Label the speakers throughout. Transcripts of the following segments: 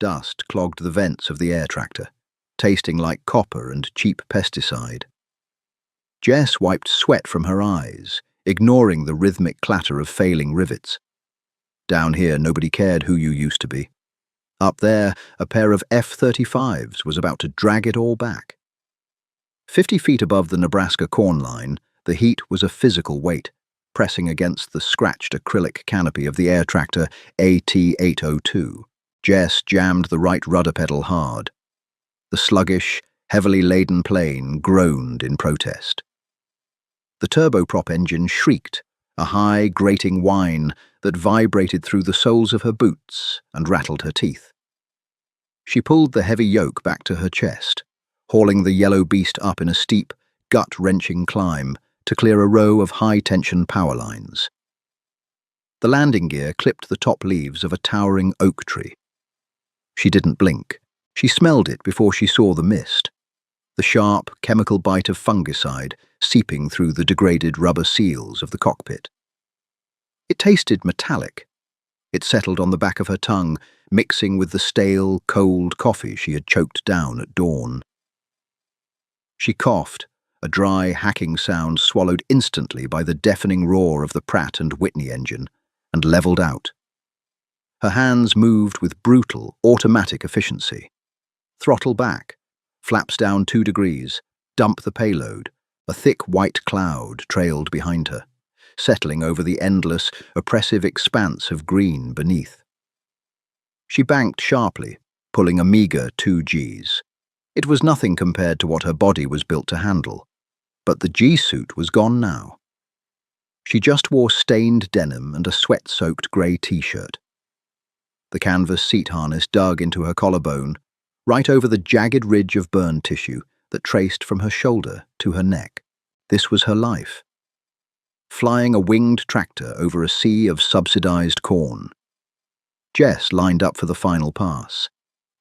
Speaker 1: dust clogged the vents of the air tractor, tasting like copper and cheap pesticide. Jess wiped sweat from her eyes, ignoring the rhythmic clatter of failing rivets. Down here, nobody cared who you used to be. Up there, a pair of F-35s was about to drag it all back. 50 feet above the Nebraska corn line, the heat was a physical weight, pressing against the scratched acrylic canopy of the air tractor AT-802. Jess jammed the right rudder pedal hard. The sluggish, heavily laden plane groaned in protest. The turboprop engine shrieked, a high, grating whine that vibrated through the soles of her boots and rattled her teeth. She pulled the heavy yoke back to her chest, hauling the yellow beast up in a steep, gut-wrenching climb to clear a row of high-tension power lines. The landing gear clipped the top leaves of a towering oak tree. She didn't blink. She smelled it before she saw the mist, the sharp, chemical bite of fungicide seeping through the degraded rubber seals of the cockpit. It tasted metallic. It settled on the back of her tongue, mixing with the stale, cold coffee she had choked down at dawn. She coughed, a dry, hacking sound swallowed instantly by the deafening roar of the Pratt & Whitney engine, and leveled out. Her hands moved with brutal, automatic efficiency. Throttle back, flaps down 2 degrees, dump the payload. A thick white cloud trailed behind her, settling over the endless, oppressive expanse of green beneath. She banked sharply, pulling a meager 2 Gs. It was nothing compared to what her body was built to handle, but the G-suit was gone now. She just wore stained denim and a sweat-soaked grey t-shirt. The canvas seat harness dug into her collarbone, right over the jagged ridge of burn tissue that traced from her shoulder to her neck. This was her life. Flying a winged tractor over a sea of subsidized corn. Jess lined up for the final pass.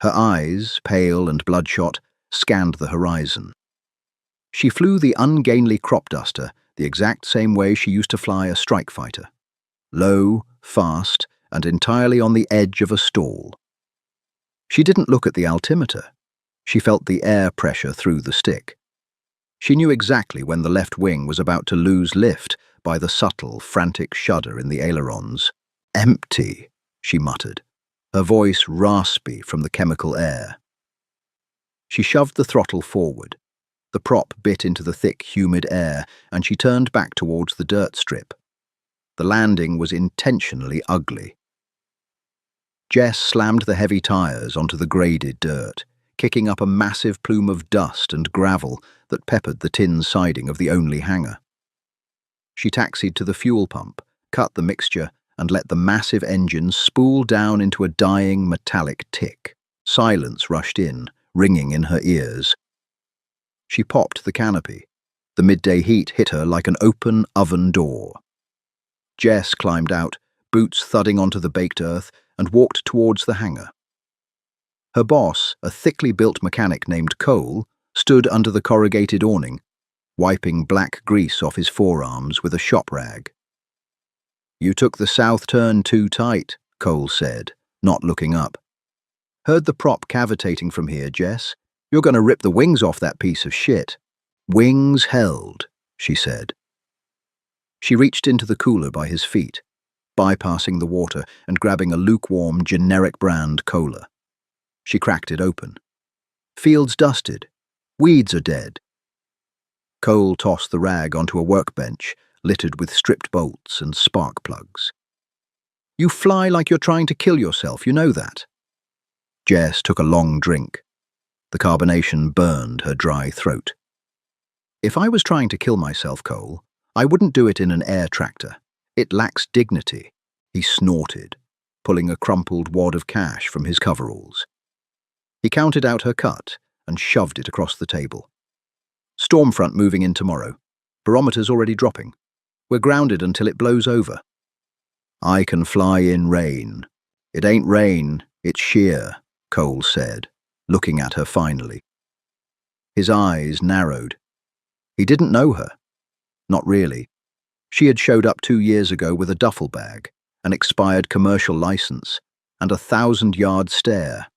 Speaker 1: Her eyes, pale and bloodshot, scanned the horizon. She flew the ungainly crop duster the exact same way she used to fly a strike fighter. Low, fast, and entirely on the edge of a stall. She didn't look at the altimeter. She felt the air pressure through the stick. She knew exactly when the left wing was about to lose lift by the subtle, frantic shudder in the ailerons. "Empty," she muttered, her voice raspy from the chemical air. She shoved the throttle forward. The prop bit into the thick, humid air, and she turned back towards the dirt strip. The landing was intentionally ugly. Jess slammed the heavy tires onto the graded dirt, kicking up a massive plume of dust and gravel that peppered the tin siding of the only hangar. She taxied to the fuel pump, cut the mixture, and let the massive engine spool down into a dying metallic tick. Silence rushed in, ringing in her ears. She popped the canopy. The midday heat hit her like an open oven door. Jess climbed out, boots thudding onto the baked earth, and walked towards the hangar. Her boss, a thickly built mechanic named Cole, stood under the corrugated awning, wiping black grease off his forearms with a shop rag. "You took the south turn too tight," Cole said, not looking up. "Heard the prop cavitating from here, Jess. You're going to rip the wings off that piece of shit." "Wings held," she said. She reached into the cooler by his feet, bypassing the water and grabbing a lukewarm, generic brand cola. She cracked it open. "Field's dusted. Weeds are dead." Cole tossed the rag onto a workbench, littered with stripped bolts and spark plugs. "You fly like you're trying to kill yourself, you know that." Jess took a long drink. The carbonation burned her dry throat. "If I was trying to kill myself, Cole, I wouldn't do it in an air tractor. It lacks dignity," he snorted, pulling a crumpled wad of cash from his coveralls. He counted out her cut and shoved it across the table. "Stormfront moving in tomorrow. Barometer's already dropping. We're grounded until it blows over." "I can fly in rain." "It ain't rain, it's sheer," Cole said, looking at her finally. His eyes narrowed. He didn't know her. Not really. She had showed up 2 years ago with a duffel bag, an expired commercial license, and a 1,000-yard stare.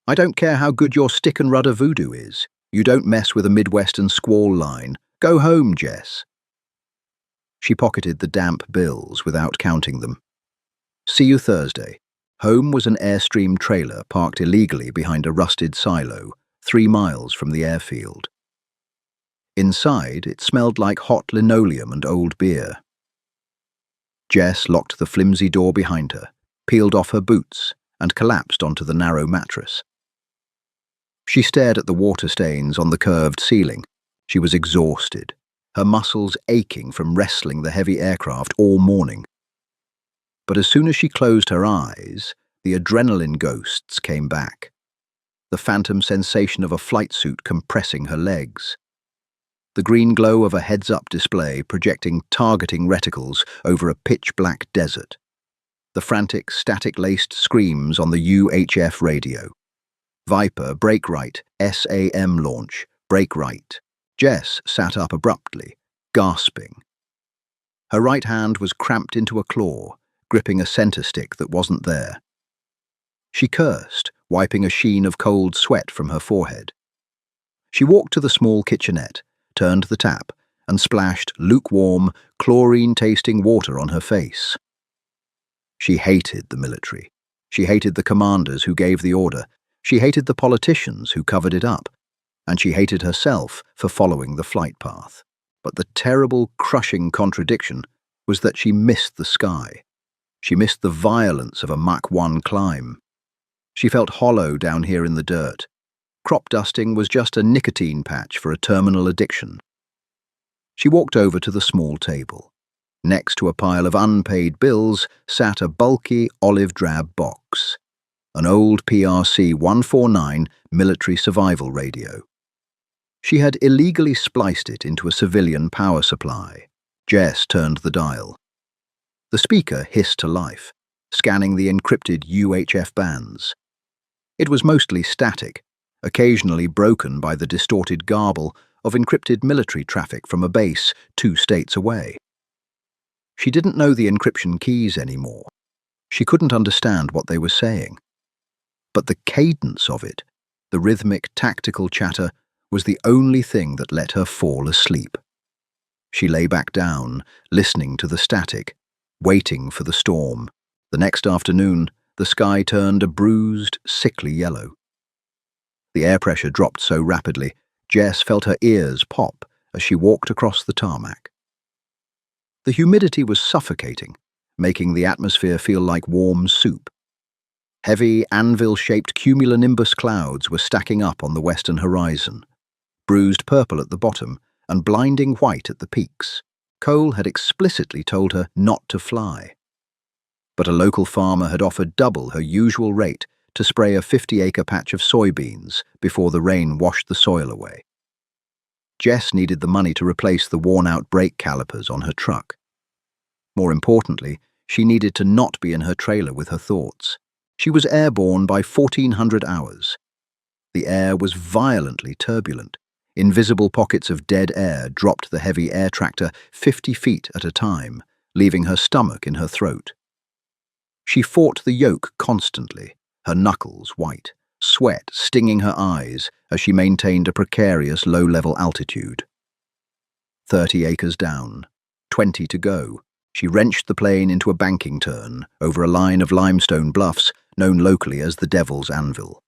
Speaker 1: I don't care how good your stick and rudder voodoo is. You don't mess with a Midwestern squall line. Go home, Jess. She pocketed the damp bills without counting them. See you Thursday. Home was an Airstream trailer parked illegally behind a rusted silo, 3 miles from the airfield. Inside, it smelled like hot linoleum and old beer. Jess locked the flimsy door behind her, peeled off her boots, and collapsed onto the narrow mattress. She stared at the water stains on the curved ceiling. She was exhausted, her muscles aching from wrestling the heavy aircraft all morning. But as soon as she closed her eyes, the adrenaline ghosts came back. The phantom sensation of a flight suit compressing her legs. The green glow of a heads-up display projecting targeting reticles over a pitch-black desert. The frantic, static-laced screams on the UHF radio. Viper, brake right, SAM launch, brake right. Jess sat up abruptly, gasping. Her right hand was cramped into a claw, gripping a center stick that wasn't there. She cursed, wiping a sheen of cold sweat from her forehead. She walked to the small kitchenette, turned the tap, and splashed lukewarm, chlorine-tasting water on her face. She hated the military. She hated the commanders who gave the order. She hated the politicians who covered it up. And she hated herself for following the flight path. But the terrible, crushing contradiction was that she missed the sky. She missed the violence of a Mach 1 climb. She felt hollow down here in the dirt. Crop dusting was just a nicotine patch for a terminal addiction. She walked over to the small table. Next to a pile of unpaid bills sat a bulky olive-drab box, an old PRC 149 military survival radio. She had illegally spliced it into a civilian power supply. Jess turned the dial. The speaker hissed to life, scanning the encrypted UHF bands. It was mostly static, occasionally broken by the distorted garble of encrypted military traffic from a base 2 states away. She didn't know the encryption keys anymore. She couldn't understand what they were saying. But the cadence of it, the rhythmic, tactical chatter, was the only thing that let her fall asleep. She lay back down, listening to the static, waiting for the storm. The next afternoon, the sky turned a bruised, sickly yellow. The air pressure dropped so rapidly, Jess felt her ears pop as she walked across the tarmac. The humidity was suffocating, making the atmosphere feel like warm soup. Heavy, anvil-shaped cumulonimbus clouds were stacking up on the western horizon, bruised purple at the bottom and blinding white at the peaks. Cole had explicitly told her not to fly. But a local farmer had offered double her usual rate to spray a 50-acre patch of soybeans before the rain washed the soil away. Jess needed the money to replace the worn-out brake calipers on her truck. More importantly, she needed to not be in her trailer with her thoughts. She was airborne by 1400 hours. The air was violently turbulent. Invisible pockets of dead air dropped the heavy air tractor 50 feet at a time, leaving her stomach in her throat. She fought the yoke constantly, her knuckles white, sweat stinging her eyes as she maintained a precarious low-level altitude. 30 acres down, 20 to go, she wrenched the plane into a banking turn over a line of limestone bluffs known locally as the Devil's Anvil.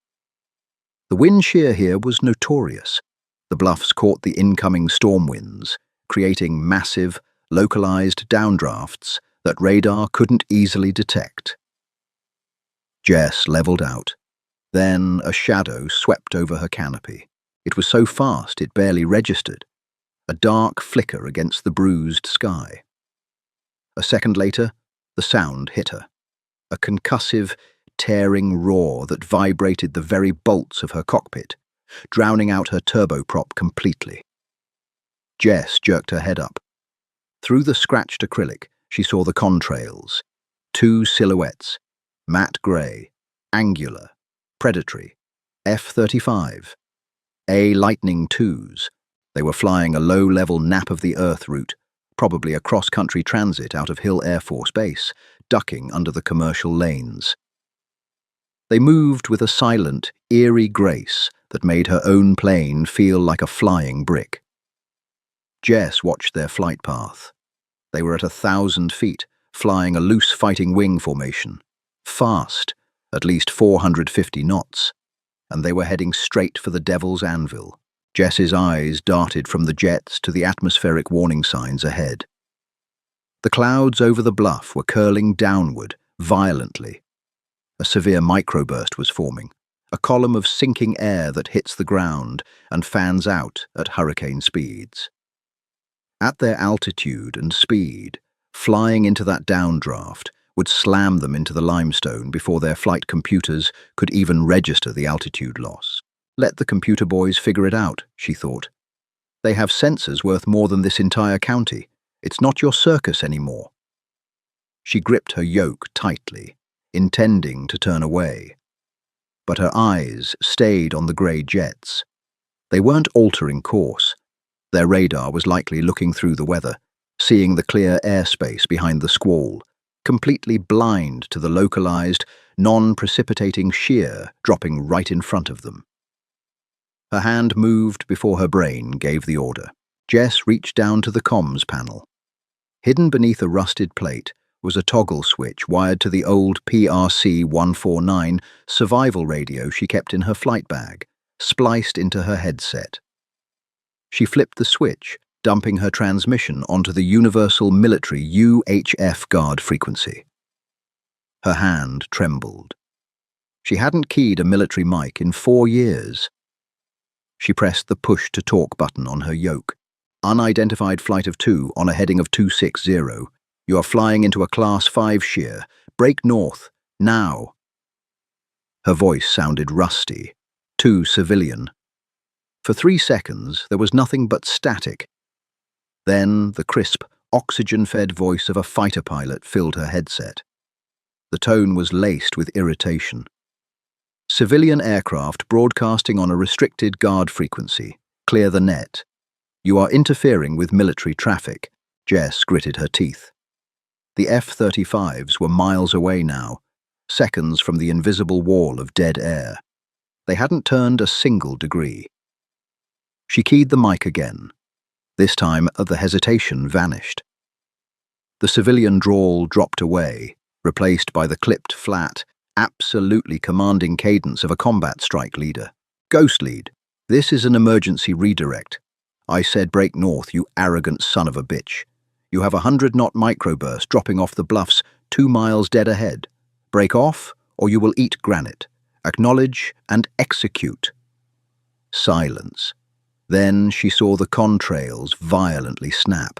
Speaker 1: The wind shear here was notorious. The bluffs caught the incoming storm winds, creating massive, localized downdrafts that radar couldn't easily detect. Jess leveled out. Then a shadow swept over her canopy. It was so fast it barely registered, a dark flicker against the bruised sky. A second later, the sound hit her, a concussive, tearing roar that vibrated the very bolts of her cockpit, drowning out her turboprop completely. Jess jerked her head up. Through the scratched acrylic, she saw the contrails, 2 silhouettes, matte grey, angular, predatory, F-35, Lightning IIs. They were flying a low-level nap of the Earth route, probably a cross-country transit out of Hill Air Force Base, ducking under the commercial lanes. They moved with a silent, eerie grace that made her own plane feel like a flying brick. Jess watched their flight path. They were at 1,000 feet, flying a loose fighting wing formation. Fast, at least 450 knots, and they were heading straight for the Devil's Anvil. Jess's eyes darted from the jets to the atmospheric warning signs ahead. The clouds over the bluff were curling downward, violently. A severe microburst was forming, a column of sinking air that hits the ground and fans out at hurricane speeds. At their altitude and speed, flying into that downdraft would slam them into the limestone before their flight computers could even register the altitude loss. Let the computer boys figure it out, she thought. They have sensors worth more than this entire county. It's not your circus anymore. She gripped her yoke tightly, intending to turn away. But her eyes stayed on the grey jets. They weren't altering course. Their radar was likely looking through the weather, seeing the clear airspace behind the squall, completely blind to the localized, non-precipitating shear dropping right in front of them. Her hand moved before her brain gave the order. Jess reached down to the comms panel. Hidden beneath a rusted plate was a toggle switch wired to the old PRC-149 survival radio she kept in her flight bag, spliced into her headset. She flipped the switch, dumping her transmission onto the Universal Military UHF guard frequency. Her hand trembled. She hadn't keyed a military mic in 4 years. She pressed the push-to-talk button on her yoke. Unidentified flight of 2 on a heading of 260. You are flying into a Class 5 shear. Break north, now. Her voice sounded rusty, too civilian. For 3 seconds, there was nothing but static. Then the crisp, oxygen-fed voice of a fighter pilot filled her headset. The tone was laced with irritation. Civilian aircraft broadcasting on a restricted guard frequency. Clear the net. You are interfering with military traffic. Jess gritted her teeth. The F-35s were miles away now, seconds from the invisible wall of dead air. They hadn't turned a single degree. She keyed the mic again. This time, the hesitation vanished. The civilian drawl dropped away, replaced by the clipped, flat, absolutely commanding cadence of a combat strike leader. Ghost lead, this is an emergency redirect. I said break north, you arrogant son of a bitch. You have a 100-knot microburst dropping off the bluffs 2 miles dead ahead. Break off, or you will eat granite. Acknowledge and execute. Silence. Then she saw the contrails violently snap.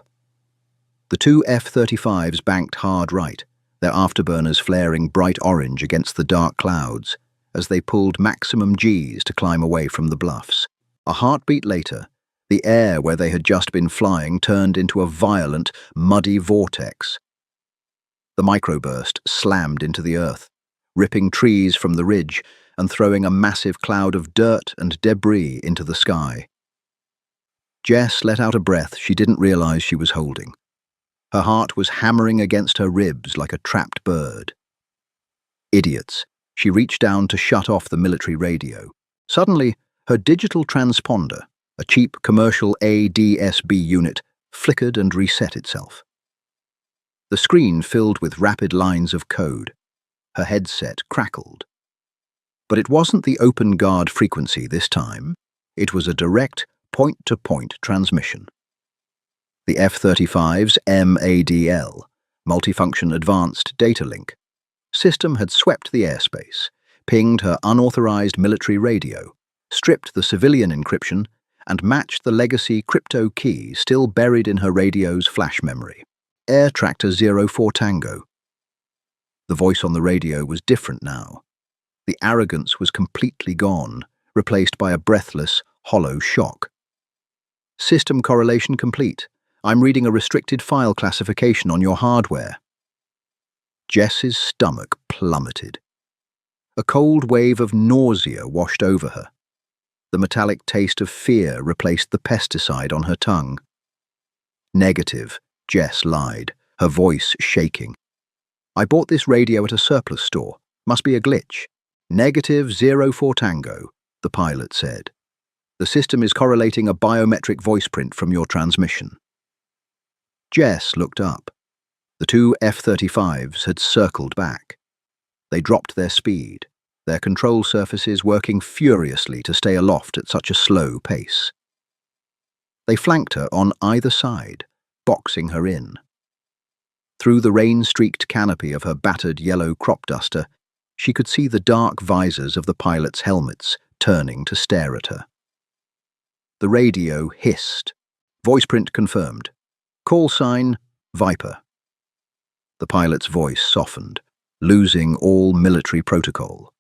Speaker 1: The 2 F-35s banked hard right, their afterburners flaring bright orange against the dark clouds as they pulled maximum Gs to climb away from the bluffs. A heartbeat later, the air where they had just been flying turned into a violent, muddy vortex. The microburst slammed into the earth, ripping trees from the ridge and throwing a massive cloud of dirt and debris into the sky. Jess let out a breath she didn't realize she was holding. Her heart was hammering against her ribs like a trapped bird. Idiots. She reached down to shut off the military radio. Suddenly, her digital transponder, a cheap commercial ADSB unit, flickered and reset itself. The screen filled with rapid lines of code. Her headset crackled. But it wasn't the open guard frequency this time. It was a direct, point-to-point transmission. The F-35's MADL, Multifunction Advanced Data Link, system had swept the airspace, pinged her unauthorized military radio, stripped the civilian encryption, and matched the legacy crypto key still buried in her radio's flash memory. Air Tractor 04 Tango. The voice on the radio was different now. The arrogance was completely gone, replaced by a breathless, hollow shock. System correlation complete. I'm reading a restricted file classification on your hardware. Jess's stomach plummeted. A cold wave of nausea washed over her. The metallic taste of fear replaced the pesticide on her tongue. Negative, Jess lied, her voice shaking. I bought this radio at a surplus store. Must be a glitch. -04 Tango, the pilot said. The system is correlating a biometric voice print from your transmission. Jess looked up. The two F-35s had circled back. They dropped their speed, their control surfaces working furiously to stay aloft at such a slow pace. They flanked her on either side, boxing her in. Through the rain-streaked canopy of her battered yellow crop duster, she could see the dark visors of the pilots' helmets turning to stare at her. The radio hissed. Voice print confirmed. Call sign, Viper. The pilot's voice softened, losing all military protocol.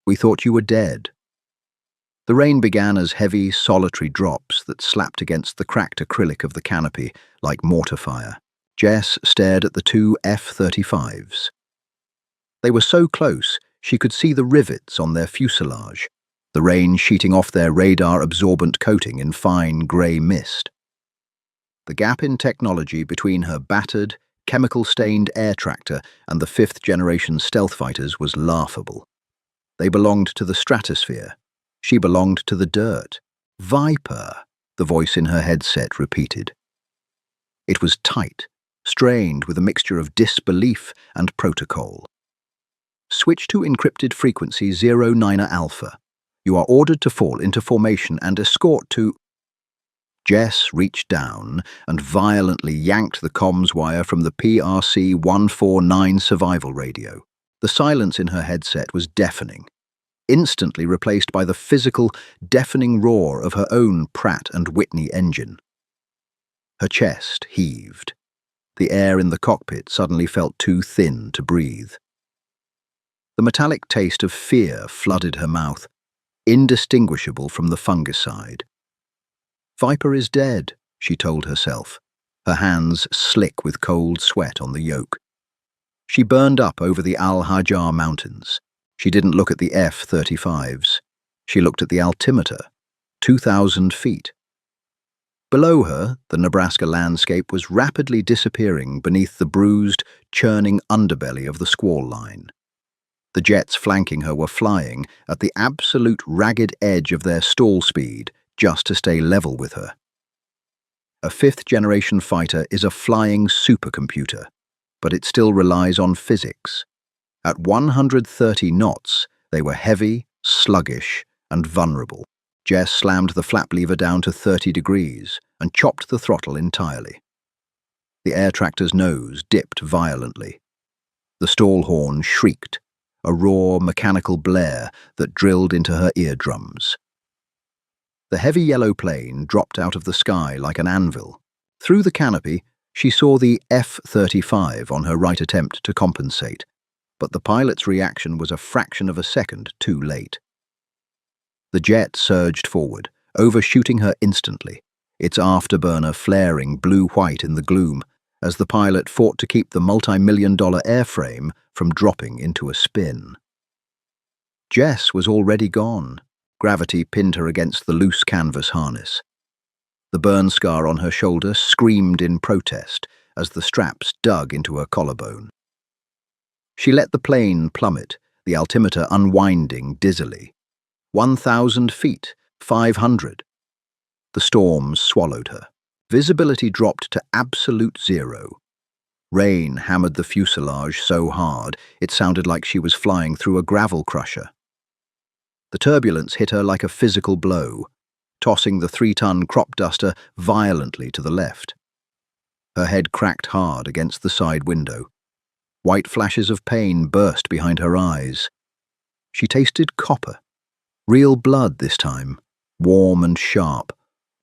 Speaker 1: We thought you were dead. The rain began as heavy, solitary drops that slapped against the cracked acrylic of the canopy like mortar fire. Jess stared at the two F-35s. They were so close, she could see the rivets on their fuselage, the rain sheeting off their radar-absorbent coating in fine grey mist. The gap in technology between her battered, chemical-stained air tractor and the fifth-generation stealth fighters was laughable. They belonged to the stratosphere. She belonged to the dirt. Viper, the voice in her headset repeated. It was tight, strained with a mixture of disbelief and protocol. Switch to encrypted frequency 09 Alpha. You are ordered to fall into formation and escort to... Jess reached down and violently yanked the comms wire from the PRC-149 survival radio. The silence in her headset was deafening, instantly replaced by the physical, deafening roar of her own Pratt & Whitney engine. Her chest heaved. The air in the cockpit suddenly felt too thin to breathe. The metallic taste of fear flooded her mouth, indistinguishable from the fungicide. Viper is dead, she told herself, her hands slick with cold sweat on the yoke. She burned up over the Al-Hajar Mountains. She didn't look at the F-35s. She looked at the altimeter, 2,000 feet. Below her, the Nebraska landscape was rapidly disappearing beneath the bruised, churning underbelly of the squall line. The jets flanking her were flying at the absolute ragged edge of their stall speed just to stay level with her. A fifth-generation fighter is a flying supercomputer, but it still relies on physics. At 130 knots, they were heavy, sluggish, and vulnerable. Jess slammed the flap lever down to 30 degrees and chopped the throttle entirely. The air tractor's nose dipped violently. The stall horn shrieked, a raw mechanical blare that drilled into her eardrums. The heavy yellow plane dropped out of the sky like an anvil. Through the canopy, she saw the F-35 on her right attempt to compensate, but the pilot's reaction was a fraction of a second too late. The jet surged forward, overshooting her instantly, its afterburner flaring blue-white in the gloom as the pilot fought to keep the multi-million-dollar airframe from dropping into a spin. Jess was already gone. Gravity pinned her against the loose canvas harness. The burn scar on her shoulder screamed in protest as the straps dug into her collarbone. She let the plane plummet, the altimeter unwinding dizzily. 1,000 feet, 500. The storm swallowed her. Visibility dropped to absolute zero. Rain hammered the fuselage so hard it sounded like she was flying through a gravel crusher. The turbulence hit her like a physical blow, tossing the 3-ton crop duster violently to the left. Her head cracked hard against the side window. White flashes of pain burst behind her eyes. She tasted copper. Real blood this time, warm and sharp,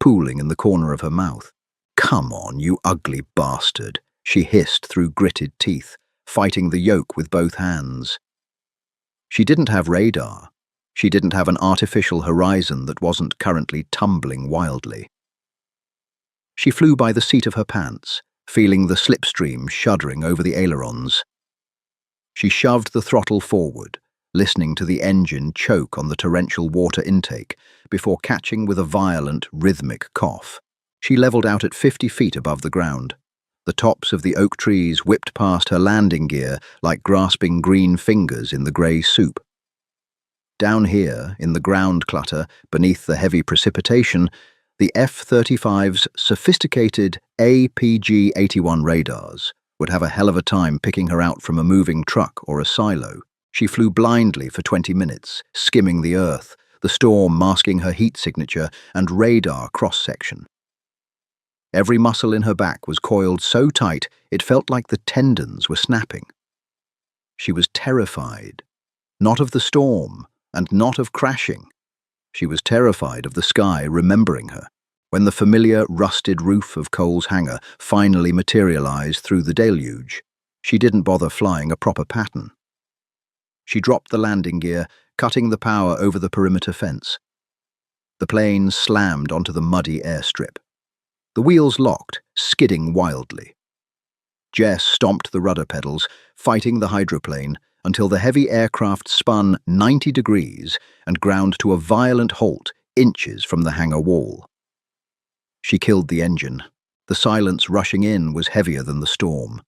Speaker 1: pooling in the corner of her mouth. "Come on, you ugly bastard," she hissed through gritted teeth, fighting the yoke with both hands. She didn't have radar. She didn't have an artificial horizon that wasn't currently tumbling wildly. She flew by the seat of her pants, feeling the slipstream shuddering over the ailerons. She shoved the throttle forward, listening to the engine choke on the torrential water intake before catching with a violent, rhythmic cough. She leveled out at 50 feet above the ground. The tops of the oak trees whipped past her landing gear like grasping green fingers in the grey soup. Down here, in the ground clutter, beneath the heavy precipitation, the F-35's sophisticated APG-81 radars would have a hell of a time picking her out from a moving truck or a silo. She flew blindly for 20 minutes, skimming the earth, the storm masking her heat signature and radar cross-section. Every muscle in her back was coiled so tight it felt like the tendons were snapping. She was terrified, not of the storm and not of crashing. She was terrified of the sky remembering her. When the familiar rusted roof of Cole's hangar finally materialized through the deluge, she didn't bother flying a proper pattern. She dropped the landing gear, cutting the power over the perimeter fence. The plane slammed onto the muddy airstrip. The wheels locked, skidding wildly. Jess stomped the rudder pedals, fighting the hydroplane, until the heavy aircraft spun 90 degrees and ground to a violent halt inches from the hangar wall. She killed the engine. The silence rushing in was heavier than the storm.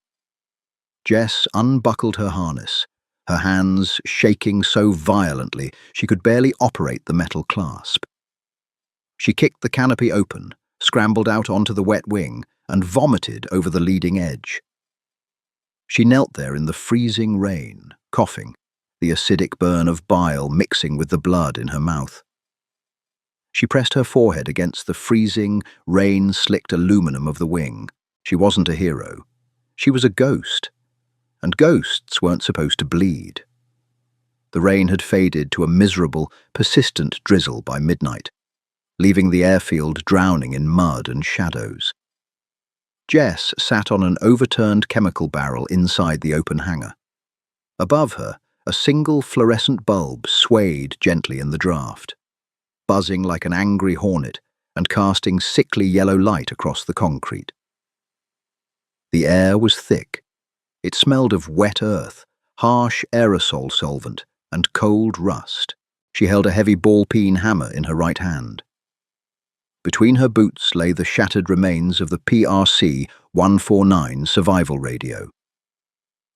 Speaker 1: Jess unbuckled her harness, her hands shaking so violently she could barely operate the metal clasp. She kicked the canopy open, scrambled out onto the wet wing, and vomited over the leading edge. She knelt there in the freezing rain, coughing, the acidic burn of bile mixing with the blood in her mouth. She pressed her forehead against the freezing, rain-slicked aluminum of the wing. She wasn't a hero. She was a ghost, and ghosts weren't supposed to bleed. The rain had faded to a miserable, persistent drizzle by midnight, leaving the airfield drowning in mud and shadows. Jess sat on an overturned chemical barrel inside the open hangar. Above her, a single fluorescent bulb swayed gently in the draft, buzzing like an angry hornet and casting sickly yellow light across the concrete. The air was thick. It smelled of wet earth, harsh aerosol solvent, and cold rust. She held a heavy ball-peen hammer in her right hand. Between her boots lay the shattered remains of the PRC-149 survival radio.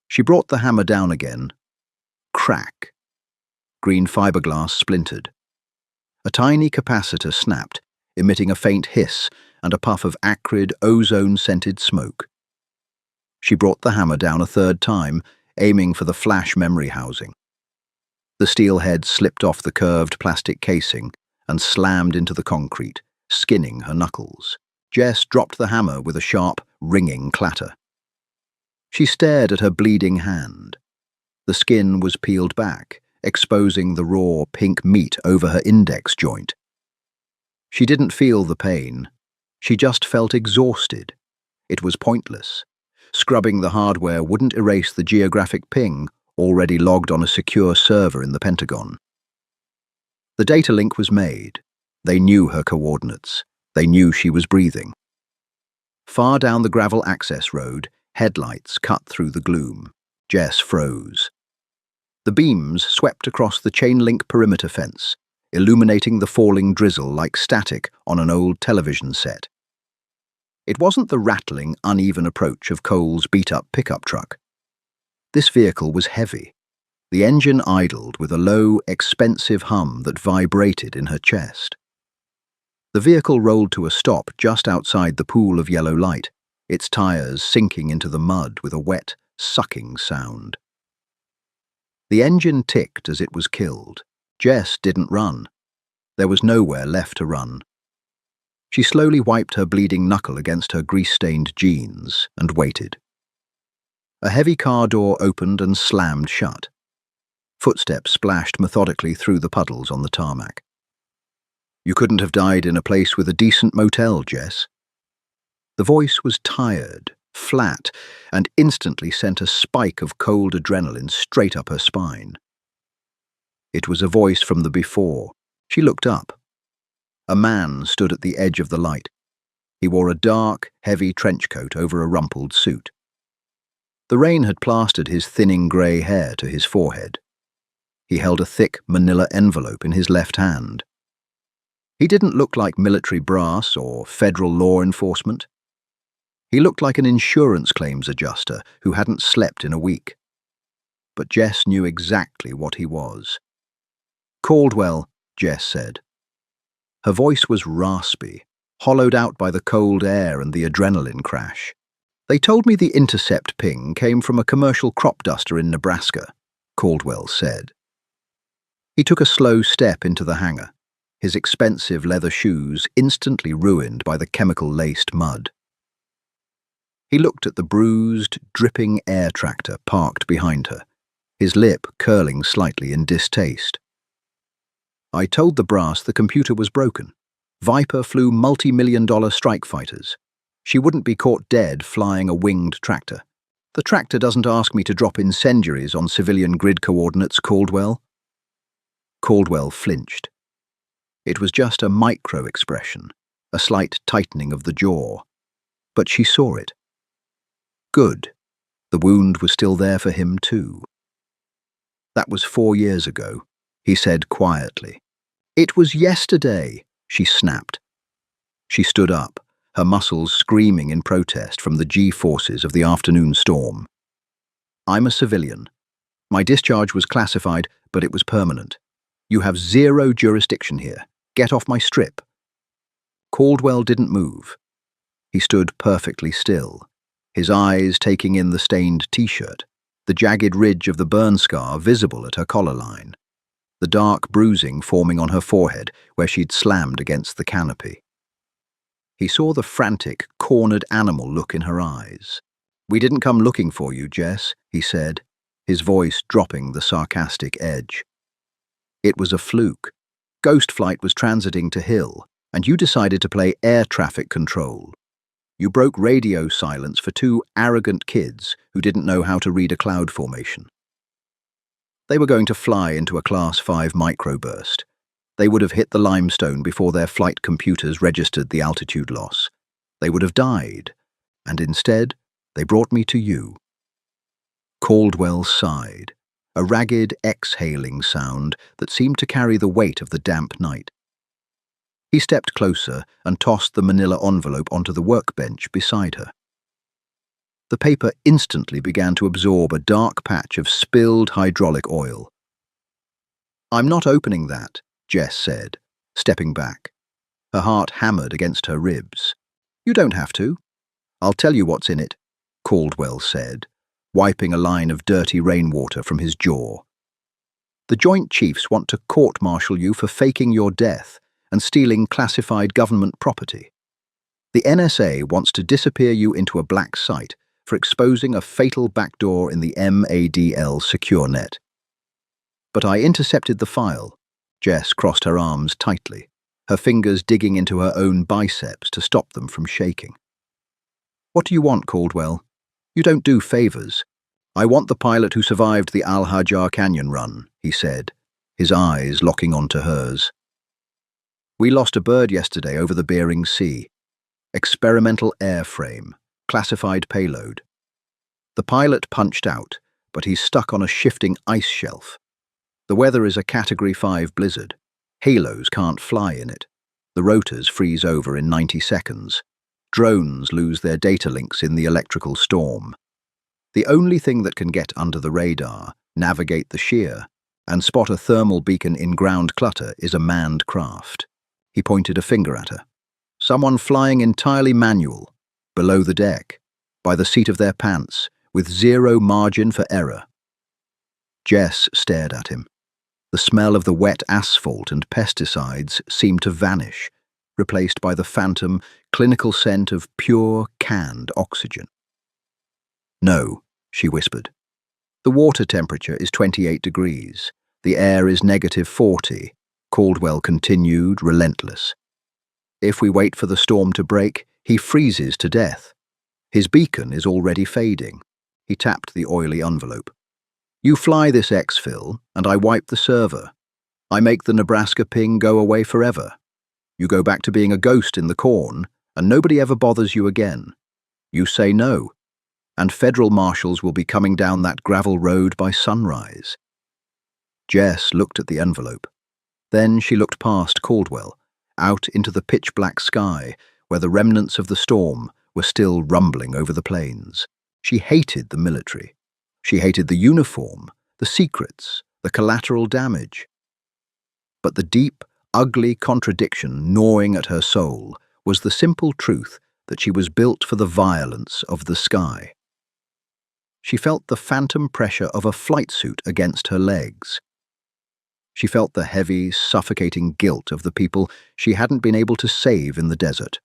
Speaker 1: She brought the hammer down again. Crack. Green fiberglass splintered. A tiny capacitor snapped, emitting a faint hiss and a puff of acrid, ozone-scented smoke. She brought the hammer down a third time, aiming for the flash memory housing. The steel head slipped off the curved plastic casing and slammed into the concrete, skinning her knuckles. Jess dropped the hammer with a sharp, ringing clatter. She stared at her bleeding hand. The skin was peeled back, exposing the raw, pink meat over her index joint. She didn't feel the pain. She just felt exhausted. It was pointless. Scrubbing the hardware wouldn't erase the geographic ping already logged on a secure server in the Pentagon. The data link was made. They knew her coordinates. They knew she was breathing. Far down the gravel access road, headlights cut through the gloom. Jess froze. The beams swept across the chain-link perimeter fence, illuminating the falling drizzle like static on an old television set. It wasn't the rattling, uneven approach of Cole's beat-up pickup truck. This vehicle was heavy. The engine idled with a low, expensive hum that vibrated in her chest. The vehicle rolled to a stop just outside the pool of yellow light, its tires sinking into the mud with a wet, sucking sound. The engine ticked as it was killed. Jess didn't run. There was nowhere left to run. She slowly wiped her bleeding knuckle against her grease-stained jeans and waited. A heavy car door opened and slammed shut. Footsteps splashed methodically through the puddles on the tarmac. "You couldn't have died in a place with a decent motel, Jess." The voice was tired, flat, and instantly sent a spike of cold adrenaline straight up her spine. It was a voice from the before. She looked up. A man stood at the edge of the light. He wore a dark, heavy trench coat over a rumpled suit. The rain had plastered his thinning grey hair to his forehead. He held a thick manila envelope in his left hand. He didn't look like military brass or federal law enforcement. He looked like an insurance claims adjuster who hadn't slept in a week. But Jess knew exactly what he was. Caldwell, Jess said. Her voice was raspy, hollowed out by the cold air and the adrenaline crash. They told me the intercept ping came from a commercial crop duster in Nebraska, Caldwell said. He took a slow step into the hangar, his expensive leather shoes instantly ruined by the chemical-laced mud. He looked at the bruised, dripping air tractor parked behind her, his lip curling slightly in distaste. I told the brass the computer was broken. Viper flew multi-million-dollar strike fighters. She wouldn't be caught dead flying a winged tractor. The tractor doesn't ask me to drop incendiaries on civilian grid coordinates, Caldwell. Caldwell flinched. It was just a micro-expression, a slight tightening of the jaw. But she saw it. Good. The wound was still there for him too. That was 4 years ago, he said quietly. It was yesterday, she snapped. She stood up, her muscles screaming in protest from the G-forces of the afternoon storm. I'm a civilian. My discharge was classified, but it was permanent. You have zero jurisdiction here. Get off my strip. Caldwell didn't move. He stood perfectly still, his eyes taking in the stained t-shirt, the jagged ridge of the burn scar visible at her collar line, the dark bruising forming on her forehead where she'd slammed against the canopy. He saw the frantic, cornered animal look in her eyes. We didn't come looking for you, Jess, he said, his voice dropping the sarcastic edge. It was a fluke. Ghost Flight was transiting to Hill, and you decided to play air traffic control. You broke radio silence for 2 arrogant kids who didn't know how to read a cloud formation. They were going to fly into a Class 5 microburst. They would have hit the limestone before their flight computers registered the altitude loss. They would have died, and instead, they brought me to you. Caldwell sighed, a ragged exhaling sound that seemed to carry the weight of the damp night. He stepped closer and tossed the manila envelope onto the workbench beside her. The paper instantly began to absorb a dark patch of spilled hydraulic oil. I'm not opening that, Jess said, stepping back. Her heart hammered against her ribs. You don't have to. I'll tell you what's in it, Caldwell said, wiping a line of dirty rainwater from his jaw. The Joint Chiefs want to court-martial you for faking your death and stealing classified government property. The NSA wants to disappear you into a black site for exposing a fatal backdoor in the MADL secure net. But I intercepted the file. Jess crossed her arms tightly, her fingers digging into her own biceps to stop them from shaking. What do you want, Caldwell? You don't do favors. I want the pilot who survived the Al-Hajar Canyon run, he said, his eyes locking onto hers. We lost a bird yesterday over the Bering Sea. Experimental airframe, classified payload. The pilot punched out, but he's stuck on a shifting ice shelf. The weather is a Category 5 blizzard. Halos can't fly in it. The rotors freeze over in 90 seconds. Drones lose their data links in the electrical storm. The only thing that can get under the radar, navigate the shear, and spot a thermal beacon in ground clutter is a manned craft. He pointed a finger at her. Someone flying entirely manual, below the deck, by the seat of their pants, with zero margin for error. Jess stared at him. The smell of the wet asphalt and pesticides seemed to vanish, replaced by the phantom, clinical scent of pure, canned oxygen. No, she whispered. The water temperature is 28 degrees. The air is -40, Caldwell continued, relentless. If we wait for the storm to break, he freezes to death. His beacon is already fading. He tapped the oily envelope. You fly this exfil, and I wipe the server. I make the Nebraska ping go away forever. You go back to being a ghost in the corn, and nobody ever bothers you again. You say no, and federal marshals will be coming down that gravel road by sunrise. Jess looked at the envelope. Then she looked past Caldwell, out into the pitch-black sky, where the remnants of the storm were still rumbling over the plains. She hated the military. She hated the uniform, the secrets, the collateral damage. But the deep, ugly contradiction gnawing at her soul was the simple truth that she was built for the violence of the sky. She felt the phantom pressure of a flight suit against her legs. She felt the heavy, suffocating guilt of the people she hadn't been able to save in the desert.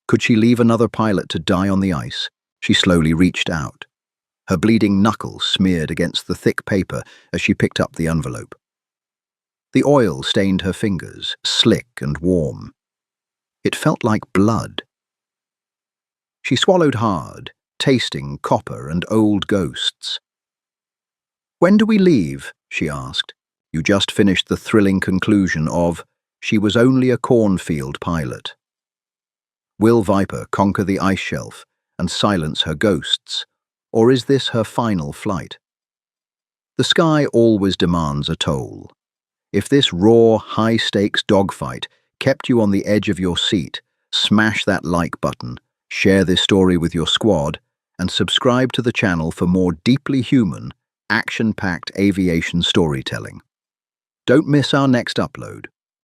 Speaker 1: Could she leave another pilot to die on the ice? She slowly reached out. Her bleeding knuckles smeared against the thick paper as she picked up the envelope. The oil stained her fingers, slick and warm. It felt like blood. She swallowed hard, tasting copper and old ghosts. "When do we leave?" she asked. You just finished the thrilling conclusion of she was only a cornfield pilot. Will Viper conquer the ice shelf and silence her ghosts, or is this her final flight? The sky always demands a toll. If this raw, high-stakes dogfight kept you on the edge of your seat, smash that like button, share this story with your squad, and subscribe to the channel for more deeply human, action-packed aviation storytelling. Don't miss our next upload.